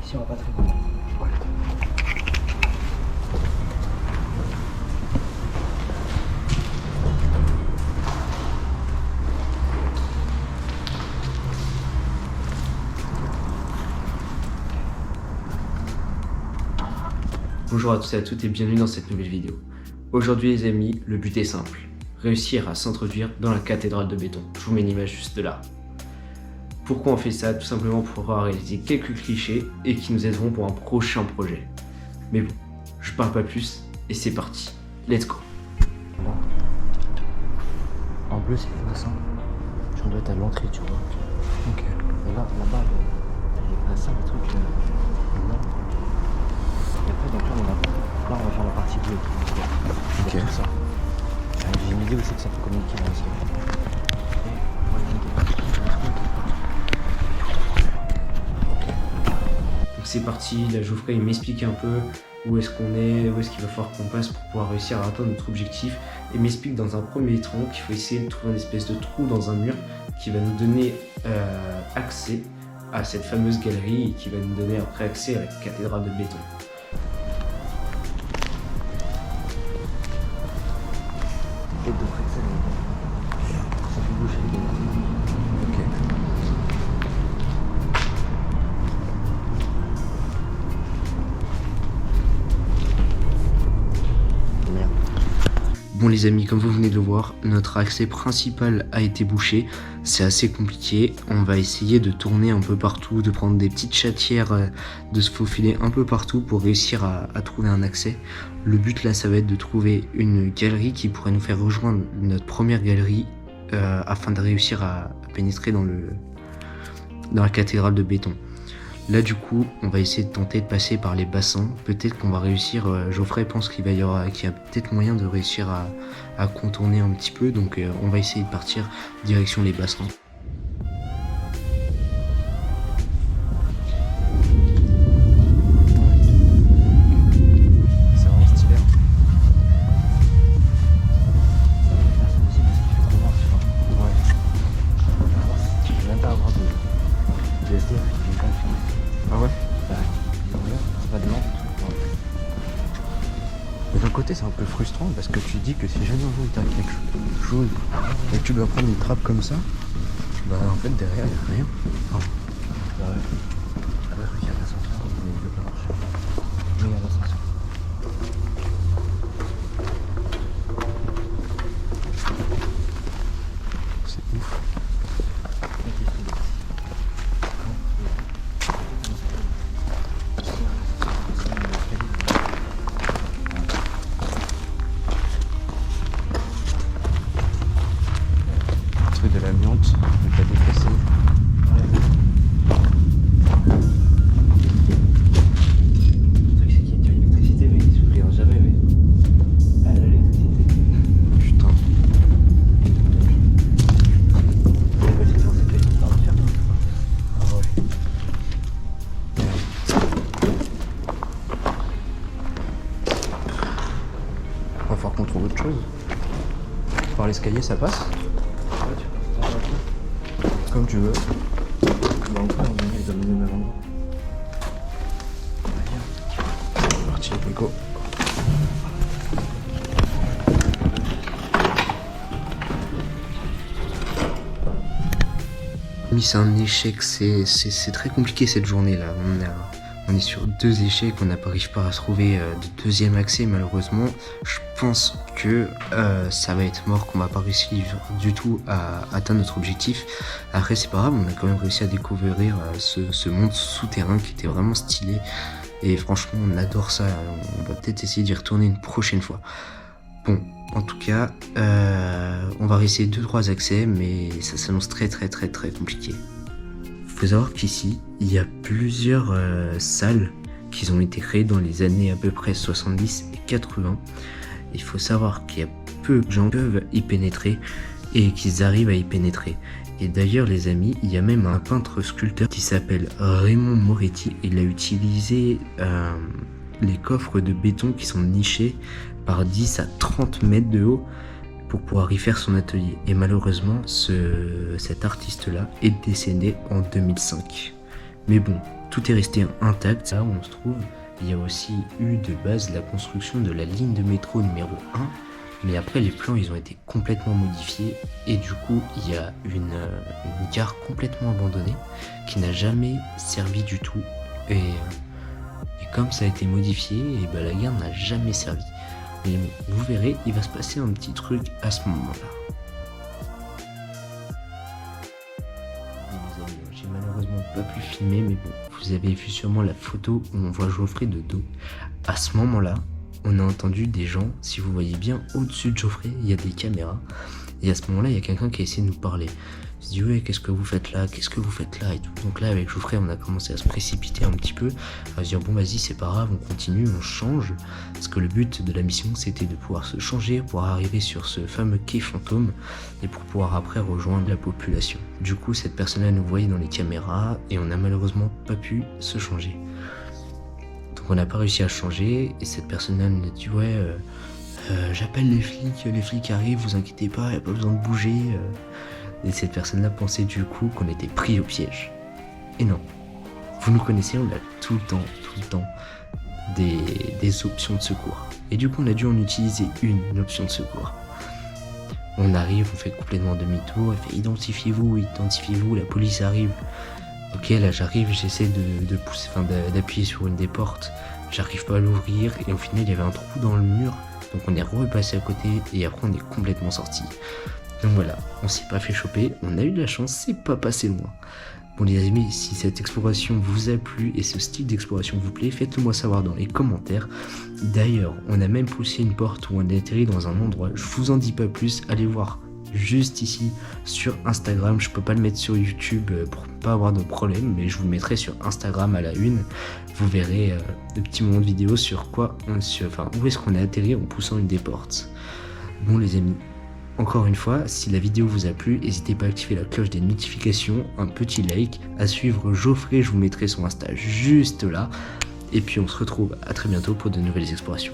Si on va pas très loin. Ouais. Bonjour à tous et à toutes et bienvenue dans cette nouvelle vidéo. Aujourd'hui les amis, le but est simple. Réussir à s'introduire dans la cathédrale de béton. Je vous mets une image juste là. Pourquoi on fait ça? Tout simplement pour pouvoir réaliser quelques clichés et qui nous aideront pour un prochain projet. Mais bon, je parle pas plus et c'est parti. Let's go. Bon. En bleu c'est Vincent. On doit être à l'entrée, tu vois. Ok. Et là, là-bas, t'as les Vincent, le truc là. Et après, donc là, on va faire la partie bleue. Ok. Tout ça. J'ai une idée aussi que ça peut communiquer là aussi. Donc c'est parti, là Geoffrey il m'explique un peu où est-ce qu'on est, où est-ce qu'il va falloir qu'on passe pour pouvoir réussir à atteindre notre objectif. Et m'explique dans un premier temps qu'il faut essayer de trouver une espèce de trou dans un mur qui va nous donner accès à cette fameuse galerie et qui va nous donner après accès à la cathédrale de béton. Et de près que ça fait bouger les gars. Ok. Merde. Bon les amis, comme vous venez de le voir, notre accès principal a été bouché. C'est assez compliqué. On va essayer de tourner un peu partout, de prendre des petites chatières, de se faufiler un peu partout pour réussir à trouver un accès. Le but là, ça va être de trouver une galerie qui pourrait nous faire rejoindre notre première galerie afin de réussir à pénétrer dans la cathédrale de béton. Là du coup, on va essayer de tenter de passer par les bassins. Peut-être qu'on va réussir, Geoffrey pense qu'il y a peut-être moyen de réussir à contourner un petit peu. Donc on va essayer de partir direction les bassins. C'est vraiment stylé. Personne aussi parce qu'il fait trop noir, tu vois. Ouais. Je vais même pas avoir de SDF qui vient quand même. Ah ouais? Bah, c'est pas de noir. Mais d'un côté, c'est un peu frustrant parce que tu dis que si jamais un jour il t'arrive quelque chose et que tu dois prendre une trappe comme ça, bah en fait derrière il n'y a rien. Oh. Bah ouais. Ah ouais, il y a l'ascenseur, mais il veut pas marcher. Mais il y a l'ascenseur. C'est ouf. Truc de l'amiante, ne pas déplacer. Le truc c'est qu'il y a une électricité mais il s'ouvrira jamais mais. Ah là l'électricité. Putain. Ouais bah c'est censé être une part de faire. Ah ouais. Va falloir qu'on trouve autre chose. Par l'escalier ça passe? Comme tu veux. Bah encore, on les a mis au même endroit. C'est parti, Nico. C'est un échec, c'est très compliqué cette journée là. On est sur 2 échecs, on n'arrive pas à se trouver de deuxième accès malheureusement. Je pense que ça va être mort, qu'on va pas réussir du tout à atteindre notre objectif. Après c'est pas grave, on a quand même réussi à découvrir ce monde souterrain qui était vraiment stylé. Et franchement on adore ça, on va peut-être essayer d'y retourner une prochaine fois. Bon, en tout cas, on va réessayer 2-3 accès, mais ça s'annonce très compliqué. Il faut savoir qu'ici, il y a plusieurs salles qui ont été créées dans les années à peu près 70 et 80. Il faut savoir qu'il y a peu de gens qui peuvent y pénétrer et qu'ils arrivent à y pénétrer. Et d'ailleurs les amis, il y a même un peintre sculpteur qui s'appelle Raymond Moretti. Il a utilisé les coffres de béton qui sont nichés par 10 à 30 mètres de haut pour pouvoir y faire son atelier. Et malheureusement, cet artiste-là est décédé en 2005. Mais bon, tout est resté intact. Là où on se trouve, il y a aussi eu de base la construction de la ligne de métro numéro 1, mais après les plans ils ont été complètement modifiés et du coup il y a une gare complètement abandonnée qui n'a jamais servi du tout et comme ça a été modifié, et ben la gare n'a jamais servi. Mais bon, vous verrez, il va se passer un petit truc à ce moment-là. J'ai malheureusement pas pu filmer, mais bon, vous avez vu sûrement la photo où on voit Geoffrey de dos. À ce moment-là, on a entendu des gens, si vous voyez bien, au-dessus de Geoffrey, il y a des caméras. Et à ce moment-là, il y a quelqu'un qui a essayé de nous parler. Il se dit, ouais, qu'est-ce que vous faites là? Qu'est-ce que vous faites là? Et tout. Donc là, avec Geoffrey, on a commencé à se précipiter un petit peu, à se dire, bon, vas-y, c'est pas grave, on continue, on change. Parce que le but de la mission, c'était de pouvoir se changer pour arriver sur ce fameux quai fantôme et pour pouvoir après rejoindre la population. Du coup, cette personne-là nous voyait dans les caméras et on n'a malheureusement pas pu se changer. Donc on n'a pas réussi à changer et cette personne-là nous a dit, ouais, j'appelle les flics arrivent, vous inquiétez pas, il n'y a pas besoin de bouger. Et cette personne-là pensait du coup qu'on était pris au piège. Et non, vous nous connaissez, on a tout le temps des options de secours. Et du coup on a dû en utiliser une option de secours. On arrive, on fait complètement demi-tour, elle fait identifiez-vous, la police arrive. Ok, là j'arrive, j'essaie de pousser, d'appuyer sur une des portes, j'arrive pas à l'ouvrir et au final il y avait un trou dans le mur. Donc on est repassé à côté et après on est complètement sorti. Donc voilà, on s'est pas fait choper, on a eu de la chance, c'est pas passé loin. Bon les amis, si cette exploration vous a plu et ce style d'exploration vous plaît, faites-le moi savoir dans les commentaires. D'ailleurs, on a même poussé une porte où on a atterri dans un endroit, je vous en dis pas plus, allez voir juste ici sur Instagram, je peux pas le mettre sur YouTube pour pas avoir de problème, mais je vous le mettrai sur Instagram à la une. Vous verrez de petits moments de vidéo sur où est-ce qu'on a atterri en poussant une des portes. Bon les amis, encore une fois, si la vidéo vous a plu, n'hésitez pas à activer la cloche des notifications, un petit like, à suivre Geoffrey, je vous mettrai son Insta juste là. Et puis on se retrouve à très bientôt pour de nouvelles explorations.